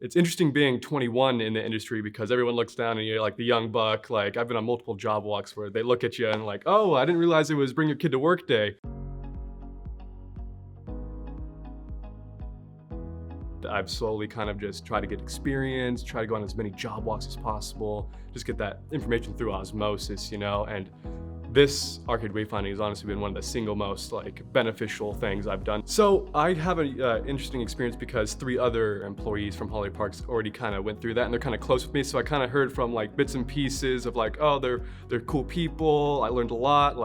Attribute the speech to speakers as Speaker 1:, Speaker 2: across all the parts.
Speaker 1: It's interesting being 21 in the industry because everyone looks down and you're like the young buck. Like I've been on multiple job walks where they look at you and like, oh, I didn't realize it was bring your kid to work day. I've slowly kind of just tried to get experience, try to go on as many job walks as possible, just get that information through osmosis, and this arcade wayfinding has honestly been one of the single most beneficial things I've done. So I have an interesting experience because 3 other employees from Holaday-Parks already kind of went through that and they're kind of close with me. So I kind of heard from bits and pieces of oh, they're cool people. I learned a lot.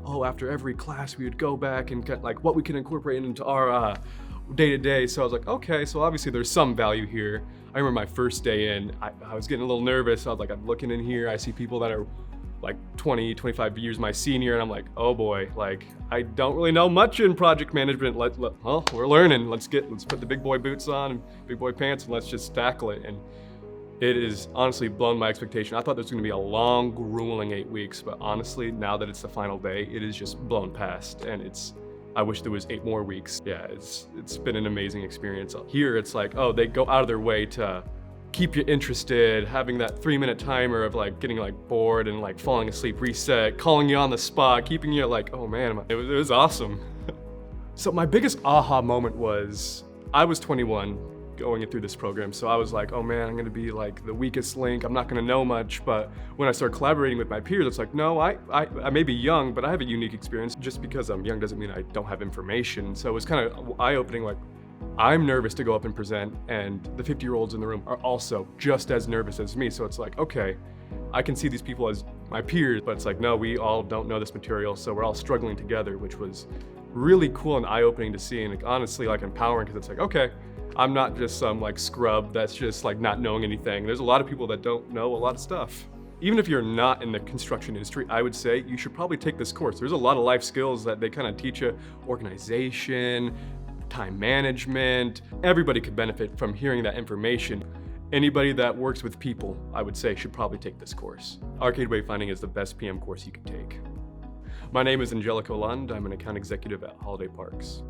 Speaker 1: Oh, after every class we would go back and get what we can incorporate into our day to day. So I was like, okay, so obviously there's some value here. I remember my first day in, I was getting a little nervous. I was like, I'm looking in here, I see people that are 20, 25 years my senior, and I'm like, oh boy, I don't really know much in project management. Well, we're learning. Let's put the big boy boots on and big boy pants and let's just tackle it. And it has honestly blown my expectation. I thought this was gonna be a long, grueling 8 weeks, but honestly, now that it's the final day, it is just blown past, and I wish there was 8 more weeks. Yeah, it's been an amazing experience. Here, it's oh, they go out of their way to keep you interested, having that 3-minute timer of getting bored and falling asleep, reset, calling you on the spot, keeping you oh man, it was awesome. So my biggest aha moment was, I was 21 going through this program, so I was oh man, I'm gonna be the weakest link, I'm not gonna know much. But when I started collaborating with my peers, it's no, I may be young, but I have a unique experience. Just because I'm young doesn't mean I don't have information. So it was kind of eye-opening, I'm nervous to go up and present, and the 50-year-olds in the room are also just as nervous as me. So it's okay, I can see these people as my peers, but it's no, we all don't know this material, so we're all struggling together, which was really cool and eye-opening to see, and honestly empowering, because it's okay, I'm not just some scrub that's just not knowing anything. There's a lot of people that don't know a lot of stuff. Even if you're not in the construction industry, I would say you should probably take this course. There's a lot of life skills that they kind of teach you, organization, time management. Everybody could benefit from hearing that information. Anybody that works with people, I would say, should probably take this course. Arcade Wayfinding is the best PM course you can take. My name is Angelyko Lund. I'm an account executive at Holaday-Parks.